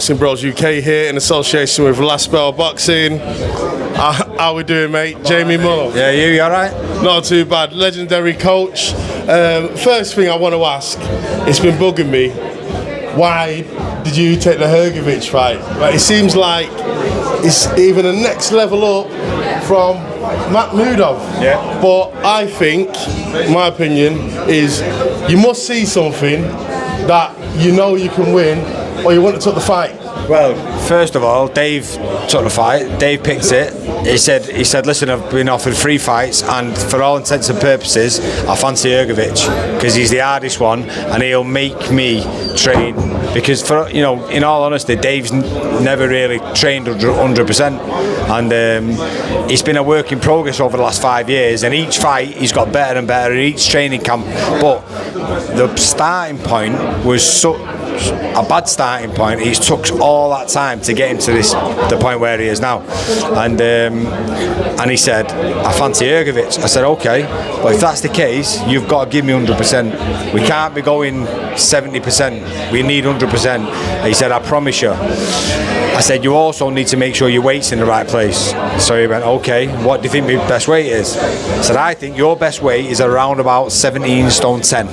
Boxing Bros UK here in association with Last Bell Boxing. How we doing, mate? Jamie Moore. Yeah, you alright? Not too bad. Legendary coach. First thing I want to ask, it's been bugging me. Why did you take the Hrgovic fight? Like, it seems like it's even a next level up from Matt Mudov. Yeah. But I think, my opinion, is you must see something that you know you can win, or you wouldn't have took the fight. Well, first of all, Dave took the fight. Dave picked it. He said, listen, I've been offered 3 fights, and for all intents and purposes, I fancy Hrgovic because he's the hardest one, and he'll make me train. Because in all honesty, Dave's never really trained 100%, and it's been a work in progress over the last 5 years. And each fight, he's got better and better in each training camp. But the starting point was such a bad starting point. He took all that time to get him to the point where he is now, and he said, I fancy Hrgovic. I said, okay, but if that's the case, you've got to give me 100%. We can't be going 70%. We need 100%. And he said, I promise you. I said, you also need to make sure your weight's in the right place. So he went, okay, what do you think my best weight is? I said, I think your best weight is around about 17 stone 10,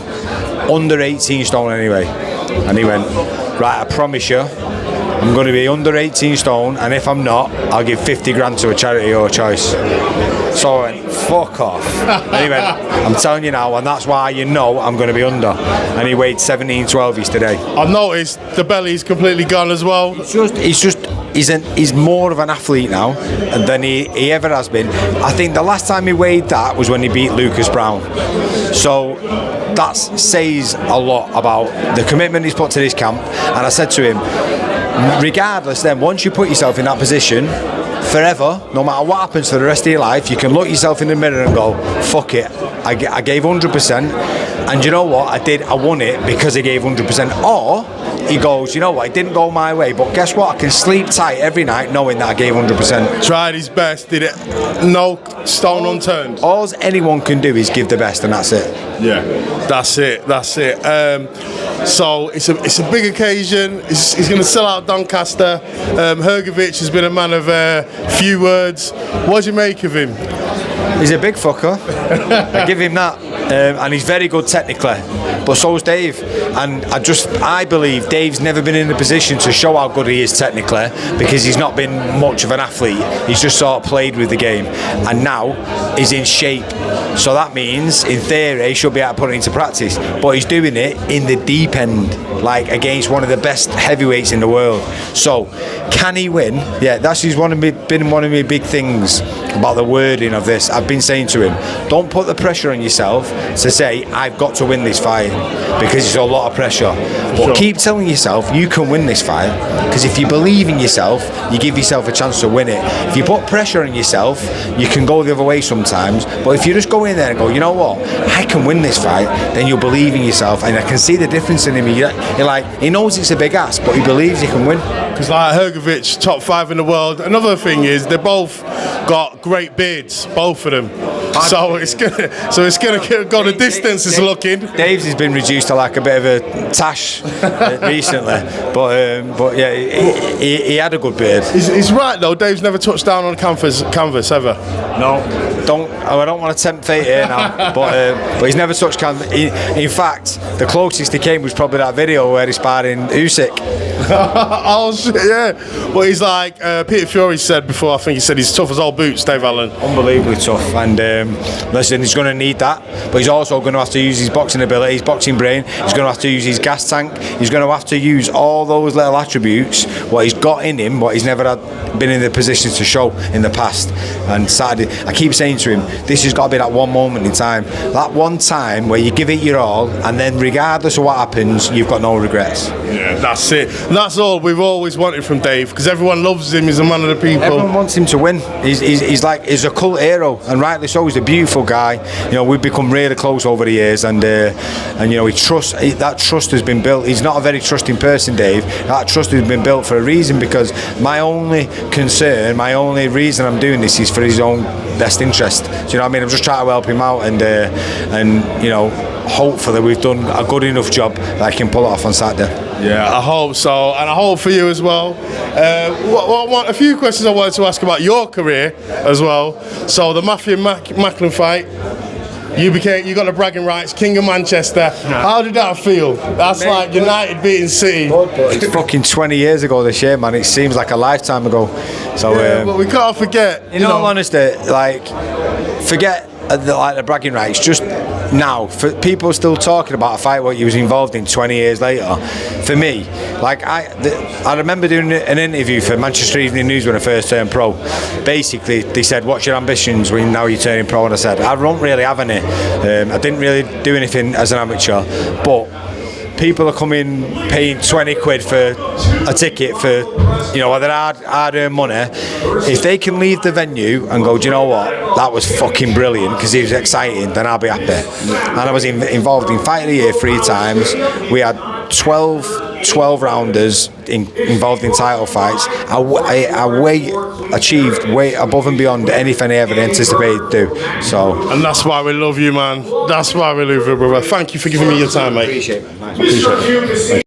under 18 stone anyway. And he went, right, I promise you, I'm going to be under 18 stone, and if I'm not, I'll give 50 grand to a charity of your choice. So I went, fuck off. And he went, I'm telling you now, and that's why you know I'm going to be under. And he weighed 17-12 today. I've noticed the belly's completely gone as well. He's more of an athlete now than he ever has been. I think the last time he weighed that was when he beat Lucas Brown. So that says a lot about the commitment he's put to this camp. And I said to him, regardless then, once you put yourself in that position, forever, no matter what happens for the rest of your life, you can look yourself in the mirror and go, fuck it, I gave 100%, and you know what, I won it because I gave 100%. Or he goes, you know what, it didn't go my way, but guess what, I can sleep tight every night knowing that I gave 100%. Tried his best, did it, no stone unturned. All anyone can do is give the best, and that's it. Yeah, that's it. So it's a big occasion. He's going to sell out Doncaster. Hrgovic has been a man of few words. What do you make of him? He's a big fucker. I give him that. And he's very good technically, but so is Dave. And I believe Dave's never been in a position to show how good he is technically because he's not been much of an athlete. He's just sort of played with the game, and now he's in shape. So that means, in theory, he should be able to put it into practice. But he's doing it in the deep end, like against one of the best heavyweights in the world. So, can he win? Yeah, that's been one of my big things about the wording of this. I've been saying to him, don't put the pressure on yourself to say, I've got to win this fight, because it's a lot of pressure. But keep telling yourself you can win this fight, because if you believe in yourself, you give yourself a chance to win it. If you put pressure on yourself, you can go the other way sometimes. But if you just go in there and go, you know what, I can win this fight, then you'll believe in yourself. And I can see the difference in him. You're like, he knows it's a big ask, but he believes he can win. Because like Hrgovic, top 5 in the world. Another thing is they both got great beards, both of them. So it's gonna go the distance. It's looking. Dave's has been reduced to like a bit of a tash recently, but yeah, he had a good beard. He's right though. Dave's never touched down on canvas ever. No, I don't want to tempt fate here now, but he's never touched canvas. In fact, the closest he came was probably that video where he's sparring Usyk. Oh shit, yeah. Well, he's like Peter Fury said before. I think he said he's tough as old boots, Dave Allen. Unbelievably tough, and listen, he's going to need that, but he's also going to have to use his boxing ability, his boxing brain. He's going to have to use his gas tank. He's going to have to use all those little attributes, what he's got in him, what he's never been in the position to show in the past. And Saturday, I keep saying to him, this has got to be that one moment in time, that one time where you give it your all, and then regardless of what happens, you've got no regrets. Yeah, that's it. And that's all we've always wanted from Dave, because everyone loves him. He's a man of the people. Everyone wants him to win. He's a cult hero, and rightly so. He's a beautiful guy. You know, we've become really close over the years, and you know, that trust has been built. He's not a very trusting person, Dave. That trust has been built for a reason, because my only concern, my only reason I'm doing this is for his own best interest. Do you know what I mean? I'm just trying to help him out, and you know, hopefully we've done a good enough job that I can pull it off on Saturday. Yeah, I hope so, and I hope for you as well. A few questions I wanted to ask about your career as well. So the Matthew Macklin fight, you got the bragging rights, King of Manchester. How did that feel? That's like United beating City. It's fucking 20 years ago this year, man. It seems like a lifetime ago. So, but we can't forget. In all honesty, like, forget the bragging rights. Just now, for people still talking about a fight what you was involved in 20 years later. For me, like I remember doing an interview for Manchester Evening News when I first turned pro. Basically, they said, "What's your ambitions when now you're turning pro?" And I said, "I don't really have any. I didn't really do anything as an amateur, but." People are coming paying 20 quid for a ticket for, you know, their hard-earned money. If they can leave the venue and go, do you know what, that was fucking brilliant because it was exciting, then I'll be happy. And I was involved in Fight of the Year 3 times. We had 12 rounders involved in title fights. I achieved way above and beyond anything I ever anticipated to do. So, and that's why we love you, man. That's why we love you, brother. Thank you for giving me your time, mate. Appreciate it.